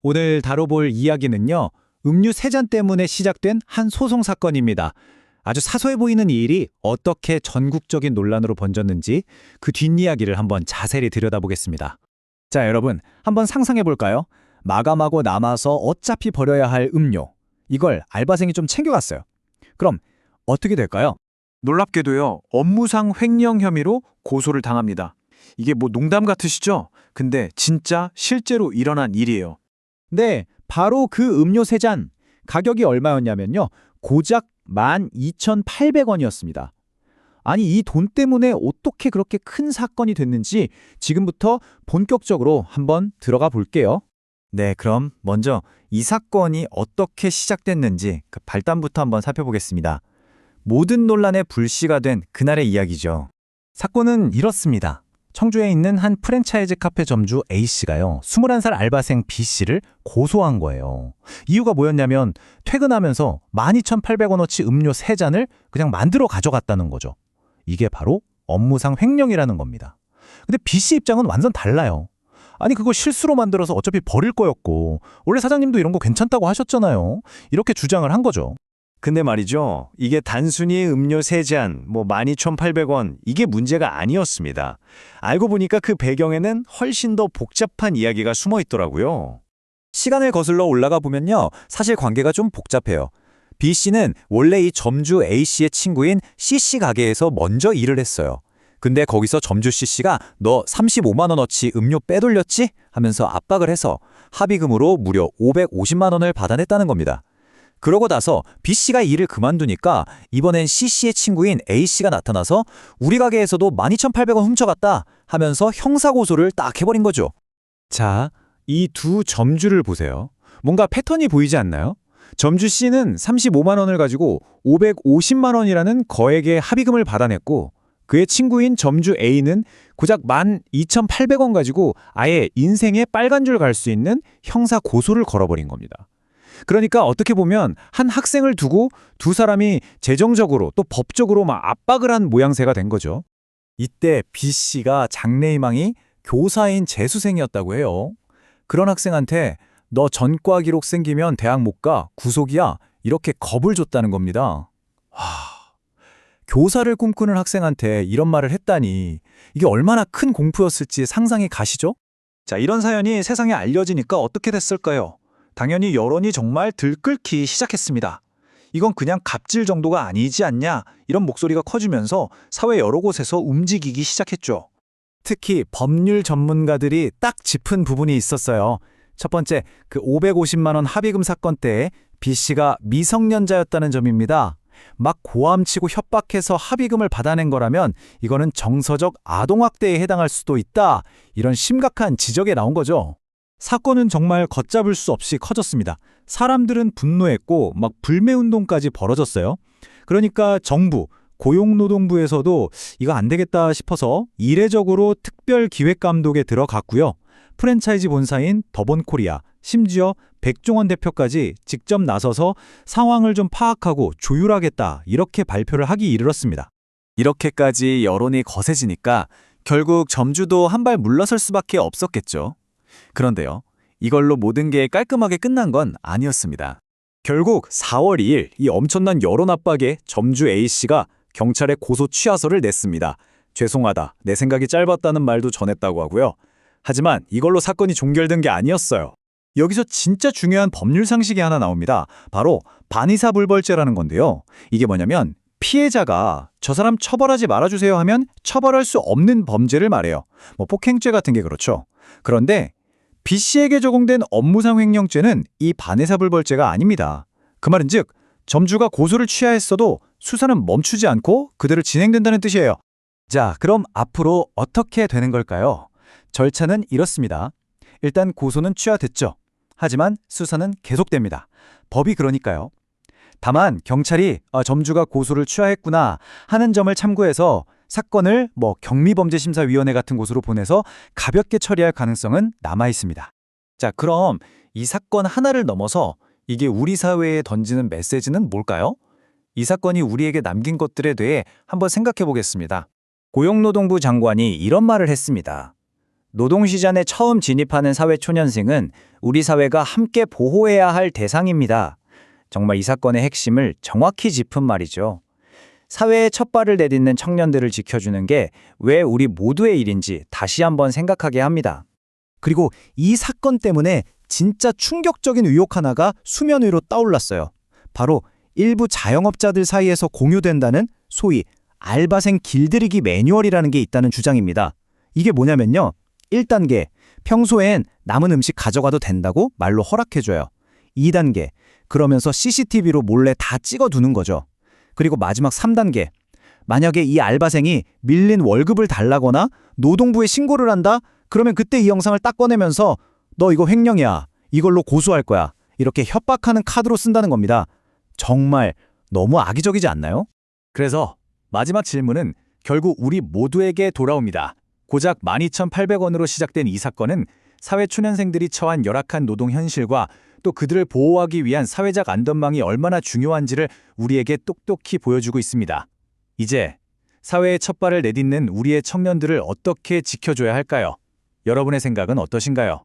오늘 다뤄볼 이야기는요, 음료 3잔 때문에 시작된 한 소송 사건입니다. 아주 사소해 보이는 이 일이 어떻게 전국적인 논란으로 번졌는지 그 뒷이야기를 한번 자세히 들여다보겠습니다. 자, 여러분, 한번 상상해 볼까요? 마감하고 남아서 어차피 버려야 할 음료. 이걸 알바생이 좀 챙겨갔어요. 그럼 어떻게 될까요? 놀랍게도요, 업무상 횡령 혐의로 고소를 당합니다. 이게 뭐 농담 같으시죠? 근데 진짜 실제로 일어난 일이에요. 네, 바로 그 음료 3잔. 가격이 얼마였냐면요, 고작 12,800원이었습니다. 아니, 이 돈 때문에 어떻게 그렇게 큰 사건이 됐는지 지금부터 본격적으로 한번 들어가 볼게요. 네, 그럼 먼저 이 사건이 어떻게 시작됐는지 그 발단부터 한번 살펴보겠습니다. 모든 논란의 불씨가 된 그날의 이야기죠. 사건은 이렇습니다. 청주에 있는 한 프랜차이즈 카페 점주 A씨가요, 21살 알바생 B씨를 고소한 거예요. 이유가 뭐였냐면 퇴근하면서 12,800원어치 음료 3잔을 그냥 만들어 가져갔다는 거죠. 이게 바로 업무상 횡령이라는 겁니다. 근데 B씨 입장은 완전 달라요. 아니, 그거 실수로 만들어서 어차피 버릴 거였고 원래 사장님도 이런 거 괜찮다고 하셨잖아요. 이렇게 주장을 한 거죠. 근데 말이죠. 이게 단순히 음료 3잔, 12,800원, 이게 문제가 아니었습니다. 알고 보니까 그 배경에는 훨씬 더 복잡한 이야기가 숨어 있더라고요. 시간을 거슬러 올라가 보면요, 사실 관계가 좀 복잡해요. B씨는 원래 이 점주 A씨의 친구인 C씨 가게에서 먼저 일을 했어요. 근데 거기서 점주 C씨가 너 35만 원어치 음료 빼돌렸지? 하면서 압박을 해서 합의금으로 무려 550만 원을 받아냈다는 겁니다. 그러고 나서 B씨가 일을 그만두니까 이번엔 C씨의 친구인 A씨가 나타나서 우리 가게에서도 12,800원 훔쳐갔다 하면서 형사고소를 딱 해버린 거죠. 자, 이 두 점주를 보세요. 뭔가 패턴이 보이지 않나요? 점주 C는 35만 원을 가지고 550만 원이라는 거액의 합의금을 받아냈고, 그의 친구인 점주 A는 고작 12,800원 가지고 아예 인생의 빨간 줄 갈 수 있는 형사고소를 걸어버린 겁니다. 그러니까 어떻게 보면 한 학생을 두고 두 사람이 재정적으로 또 법적으로 막 압박을 한 모양새가 된 거죠. 이때 B씨가 장래희망이 교사인 재수생이었다고 해요. 그런 학생한테 너 전과 기록 생기면 대학 못 가, 구속이야, 이렇게 겁을 줬다는 겁니다. 교사를 꿈꾸는 학생한테 이런 말을 했다니 이게 얼마나 큰 공포였을지 상상이 가시죠? 자, 이런 사연이 세상에 알려지니까 어떻게 됐을까요? 당연히 여론이 정말 들끓기 시작했습니다. 이건 그냥 갑질 정도가 아니지 않냐, 이런 목소리가 커지면서 사회 여러 곳에서 움직이기 시작했죠. 특히 법률 전문가들이 딱 짚은 부분이 있었어요. 첫 번째, 그 550만 원 합의금 사건 때에 B씨가 미성년자였다는 점입니다. 막 고함치고 협박해서 합의금을 받아낸 거라면 이거는 정서적 아동학대에 해당할 수도 있다, 이런 심각한 지적이 나온 거죠. 사건은 정말 걷잡을 수 없이 커졌습니다. 사람들은 분노했고 막 불매운동까지 벌어졌어요. 그러니까 정부, 고용노동부에서도 이거 안 되겠다 싶어서 이례적으로 특별기획감독에 들어갔고요. 프랜차이즈 본사인 더본코리아, 심지어 백종원 대표까지 직접 나서서 상황을 좀 파악하고 조율하겠다, 이렇게 발표를 하기 이르렀습니다. 이렇게까지 여론이 거세지니까 결국 점주도 한 발 물러설 수밖에 없었겠죠. 그런데요, 이걸로 모든 게 깔끔하게 끝난 건 아니었습니다. 결국 4월 2일 이 엄청난 여론 압박에 점주 A씨가 경찰에 고소 취하서를 냈습니다. 죄송하다, 내 생각이 짧았다는 말도 전했다고 하고요. 하지만 이걸로 사건이 종결된 게 아니었어요. 여기서 진짜 중요한 법률 상식이 하나 나옵니다. 바로 반의사불벌죄라는 건데요. 이게 뭐냐면 피해자가 저 사람 처벌하지 말아주세요 하면 처벌할 수 없는 범죄를 말해요. 폭행죄 같은 게 그렇죠. 그런데 B씨에게 적용된 업무상 횡령죄는 이 반의사불벌죄가 아닙니다. 그 말은 즉 점주가 고소를 취하했어도 수사는 멈추지 않고 그대로 진행된다는 뜻이에요. 자, 그럼 앞으로 어떻게 되는 걸까요? 절차는 이렇습니다. 일단 고소는 취하됐죠. 하지만 수사는 계속됩니다. 법이 그러니까요. 다만 경찰이 점주가 고소를 취하했구나 하는 점을 참고해서 사건을 경미범죄심사위원회 같은 곳으로 보내서 가볍게 처리할 가능성은 남아 있습니다. 자, 그럼 이 사건 하나를 넘어서 이게 우리 사회에 던지는 메시지는 뭘까요? 이 사건이 우리에게 남긴 것들에 대해 한번 생각해 보겠습니다. 고용노동부 장관이 이런 말을 했습니다. 노동시장에 처음 진입하는 사회초년생은 우리 사회가 함께 보호해야 할 대상입니다. 정말 이 사건의 핵심을 정확히 짚은 말이죠. 사회에 첫 발을 내딛는 청년들을 지켜주는 게 왜 우리 모두의 일인지 다시 한번 생각하게 합니다. 그리고 이 사건 때문에 진짜 충격적인 의혹 하나가 수면 위로 떠올랐어요. 바로 일부 자영업자들 사이에서 공유된다는 소위 알바생 길들이기 매뉴얼이라는 게 있다는 주장입니다. 이게 뭐냐면요. 1단계, 평소엔 남은 음식 가져가도 된다고 말로 허락해줘요. 2단계, 그러면서 CCTV로 몰래 다 찍어두는 거죠. 그리고 마지막 3단계, 만약에 이 알바생이 밀린 월급을 달라거나 노동부에 신고를 한다? 그러면 그때 이 영상을 딱 꺼내면서 너 이거 횡령이야. 이걸로 고소할 거야. 이렇게 협박하는 카드로 쓴다는 겁니다. 정말 너무 악의적이지 않나요? 그래서 마지막 질문은 결국 우리 모두에게 돌아옵니다. 고작 12,800원으로 시작된 이 사건은 사회초년생들이 처한 열악한 노동 현실과 또 그들을 보호하기 위한 사회적 안전망이 얼마나 중요한지를 우리에게 똑똑히 보여주고 있습니다. 이제 사회의 첫 발을 내딛는 우리의 청년들을 어떻게 지켜줘야 할까요? 여러분의 생각은 어떠신가요?